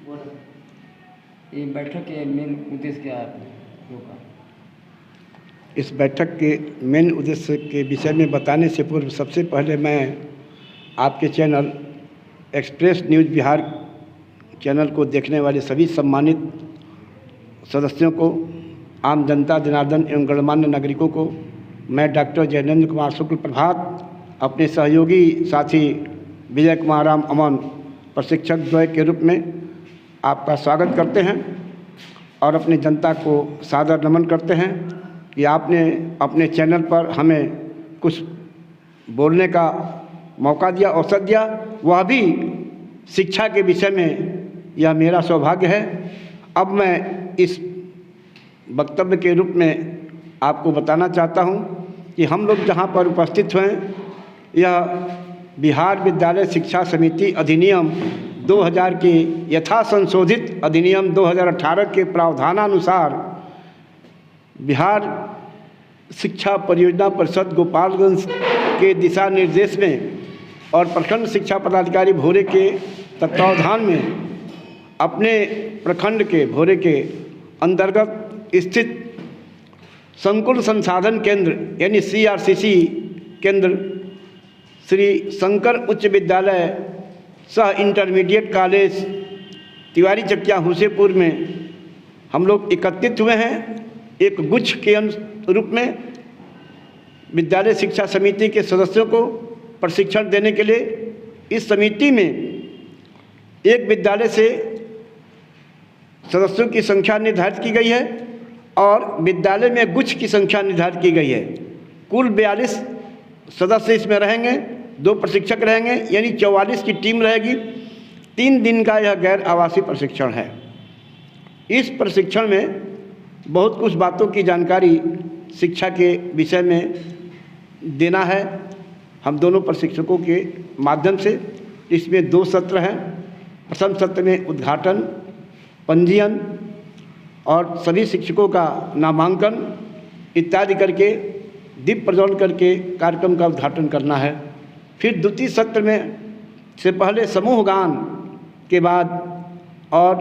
ये बैठक के मेन उद्देश्य क्या है आपका? इस बैठक के मेन उद्देश्य के विषय में बताने से पूर्व सबसे पहले मैं आपके channel express news Bihar channel को देखने वाले सभी सम्मानित सदस्यों को, आम जनता जनार्दन एवं गणमान्य नागरिकों को मैं डॉक्टर जैनेंद्र कुमार शुक्ल प्रभात अपने सहयोगी साथी विजय कुमार राम अमन प्रशिक्षक द्वय के रूप में आपका स्वागत करते हैं और अपनी जनता को सादर नमन करते हैं कि आपने अपने चैनल पर हमें कुछ बोलने का मौका दिया, अवसर दिया, वह भी शिक्षा के विषय में। यह मेरा सौभाग्य है। अब मैं इस वक्तव्य के रूप में आपको बताना चाहता हूं कि हम लोग जहां पर उपस्थित हुए, यह बिहार विद्यालय शिक्षा समिति अधिनियम 2000 के यथा संशोधित अधिनियम 2018 के प्रावधानानुसार बिहार शिक्षा परियोजना परिषद गोपालगंज के दिशा निर्देश में और प्रखंड शिक्षा पदाधिकारी भोरे के तत्वावधान में अपने प्रखंड के भोरे के अंतर्गत स्थित संकुल संसाधन केंद्र यानी CRCC केंद्र श्री शंकर उच्च विद्यालय सह इंटरमीडिएट कॉलेज तिवारी चकिया हुसेपुर में हम लोग एकत्रित हुए हैं। एक गुच्छ के रूप में विद्यालय शिक्षा समिति के सदस्यों को प्रशिक्षण देने के लिए इस समिति में एक विद्यालय से सदस्यों की संख्या निर्धारित की गई है और विद्यालय में गुच्छ की संख्या निर्धारित की गई है। कुल 42 सदस्य इसमें रहेंगे, 2 प्रशिक्षक रहेंगे, यानी 44 की टीम रहेगी। 3 दिन का यह गैर आवासीय प्रशिक्षण है। इस प्रशिक्षण में बहुत कुछ बातों की जानकारी शिक्षा के विषय में देना है हम दोनों प्रशिक्षकों के माध्यम से। इसमें 2 सत्र हैं। प्रथम सत्र में उद्घाटन, पंजीयन और सभी शिक्षकों का नामांकन इत्यादि करके दीप प्रज्वलन करके कार्यक्रम का उद्घाटन करना है। फिर द्वितीय सत्र में से पहले समूह गान के बाद और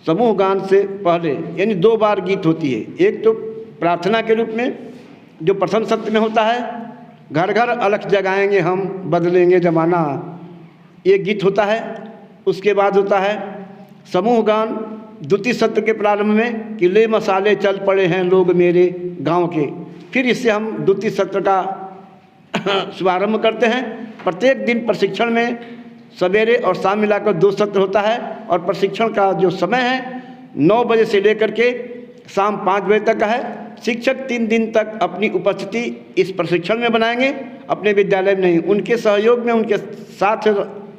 समूह गान से पहले यानी 2 बार गीत होती है। एक तो प्रार्थना के रूप में जो प्रथम सत्र में होता है, घर घर अलख जगाएंगे हम बदलेंगे ज़माना, ये गीत होता है। उसके बाद होता है समूह गान द्वितीय सत्र के प्रारंभ में कि ले मसाले चल पड़े हैं लोग मेरे गांव के। फिर इससे हम द्वितीय सत्र का शुभारंभ करते हैं। प्रत्येक दिन प्रशिक्षण में सवेरे और शाम मिलाकर 2 सत्र होता है और प्रशिक्षण का जो समय है 9 बजे से लेकर के शाम 5 बजे तक का है। शिक्षक 3 दिन तक अपनी उपस्थिति इस प्रशिक्षण में बनाएंगे, अपने विद्यालय में नहीं, उनके सहयोग में उनके साथ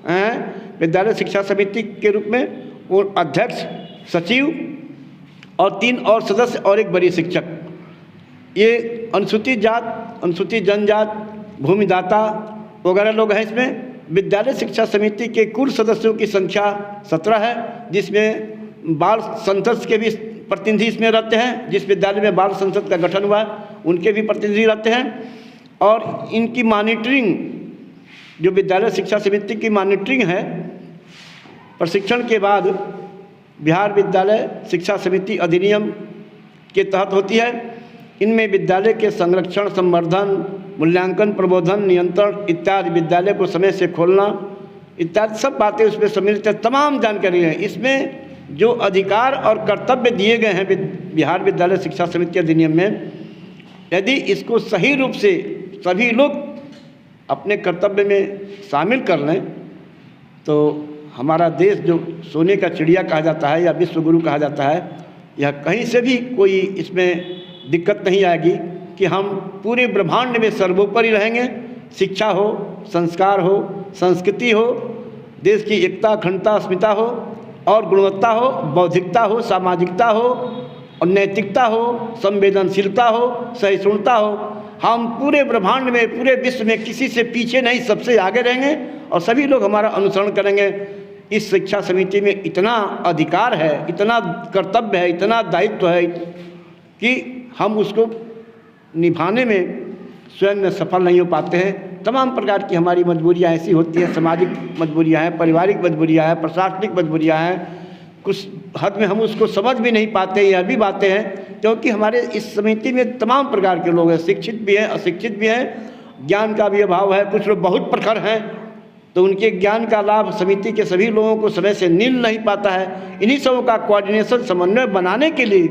हैं विद्यालय शिक्षा समिति के रूप में वो अध्यक्ष, सचिव और 3 और सदस्य और एक बड़ी शिक्षक। ये अनुसूचित जात, अनुसूचित जनजात, भूमिदाता वगैरह लोग हैं। इसमें विद्यालय शिक्षा समिति के कुल सदस्यों की संख्या 17 है, जिसमें बाल संसद के भी प्रतिनिधि इसमें रहते हैं। जिस विद्यालय में बाल संसद का गठन हुआ है उनके भी प्रतिनिधि रहते हैं। और इनकी मॉनिटरिंग, जो विद्यालय शिक्षा समिति की मॉनिटरिंग है, प्रशिक्षण के बाद बिहार विद्यालय शिक्षा समिति अधिनियम के तहत होती है। इनमें विद्यालय के संरक्षण, संवर्धन, मूल्यांकन, प्रबोधन, नियंत्रण इत्यादि, विद्यालय को समय से खोलना इत्यादि सब बातें उसमें सम्मिलित है। तमाम जानकारी है। इसमें जो अधिकार और कर्तव्य दिए गए हैं बिहार विद्यालय शिक्षा समिति अधिनियम में, यदि इसको सही रूप से सभी लोग अपने कर्तव्य में शामिल कर लें तो हमारा देश जो सोने का चिड़िया कहा जाता है या विश्व गुरु कहा जाता है, यह कहीं से भी कोई इसमें दिक्कत नहीं आएगी कि हम पूरे ब्रह्मांड में सर्वोपरि रहेंगे। शिक्षा हो, संस्कार हो, संस्कृति हो, देश की एकता, अखंडता, अस्मिता हो और गुणवत्ता हो, बौद्धिकता हो, सामाजिकता हो और नैतिकता हो, संवेदनशीलता हो, सहिष्णुता हो। हम पूरे ब्रह्मांड में, पूरे विश्व में किसी से पीछे नहीं, सबसे आगे रहेंगे और सभी लोग हमारा अनुसरण करेंगे। इस शिक्षा समिति में इतना अधिकार है, इतना कर्तव्य है, इतना दायित्व है कि हम उसको निभाने में स्वयं में सफल नहीं हो पाते हैं। तमाम प्रकार की हमारी मजबूरियां ऐसी होती हैं, सामाजिक मजबूरियां हैं, पारिवारिक मजबूरियां हैं, प्रशासनिक मजबूरियां हैं, कुछ हद में हम उसको समझ भी नहीं पाते, यह भी बातें हैं, क्योंकि हमारे इस समिति में तमाम प्रकार के लोग हैं, शिक्षित भी हैं, अशिक्षित भी हैं, ज्ञान का भी अभाव है, कुछ लोग बहुत प्रखर हैं, तो उनके ज्ञान का लाभ समिति के सभी लोगों को समय से मिल नहीं पाता है। इन्हीं सबों का कोऑर्डिनेशन, समन्वय बनाने के लिए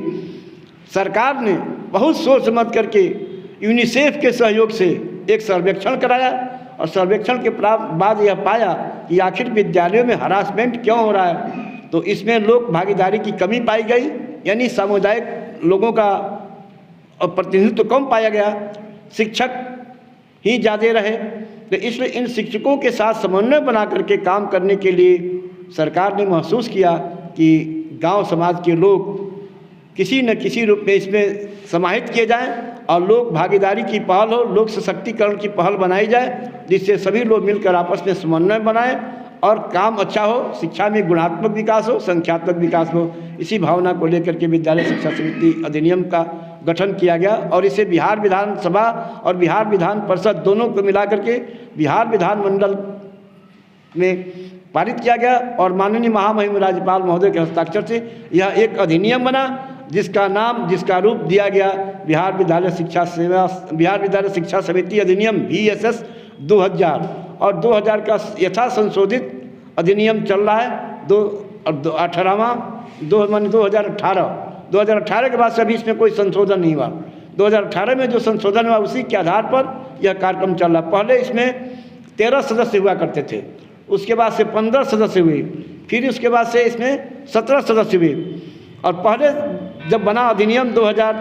सरकार ने बहुत सोच समझ करके यूनिसेफ के सहयोग से एक सर्वेक्षण कराया, और सर्वेक्षण के बाद यह पाया कि आखिर विद्यालयों में हरासमेंट क्यों हो रहा है। तो इसमें लोक भागीदारी की कमी पाई गई, यानी सामुदायिक लोगों का प्रतिनिधित्व कम पाया गया, शिक्षक ही ज़्यादा रहे। तो इसलिए इन शिक्षकों के साथ समन्वय बना करके काम करने के लिए सरकार ने महसूस किया कि गांव समाज के लोग किसी न किसी रूप में इसमें समाहित किए जाएं और लोक भागीदारी की पहल हो, लोक सशक्तिकरण की पहल बनाई जाए, जिससे सभी लोग मिलकर आपस में समन्वय बनाएं और काम अच्छा हो, शिक्षा में गुणात्मक विकास हो, संख्यात्मक विकास हो। इसी भावना को लेकर के विद्यालय शिक्षा समिति अधिनियम का गठन किया गया और इसे बिहार विधानसभा और बिहार विधान परिषद दोनों को मिला करके बिहार विधानमंडल में पारित किया गया और माननीय महामहिम राज्यपाल महोदय के हस्ताक्षर से यह एक अधिनियम बना, जिसका नाम, जिसका रूप दिया गया बिहार विद्यालय शिक्षा समिति अधिनियम VSS 2000। और 2000 का यथा संशोधित अधिनियम चल रहा है 2018 के बाद से अभी इसमें कोई संशोधन नहीं हुआ। 2018 में जो संशोधन हुआ उसी के आधार पर यह कार्यक्रम चल रहा। पहले इसमें 13 सदस्य हुआ करते थे, उसके बाद से 15 सदस्य हुए, फिर उसके बाद से इसमें 17 सदस्य हुए। और पहले जब बना अधिनियम 2000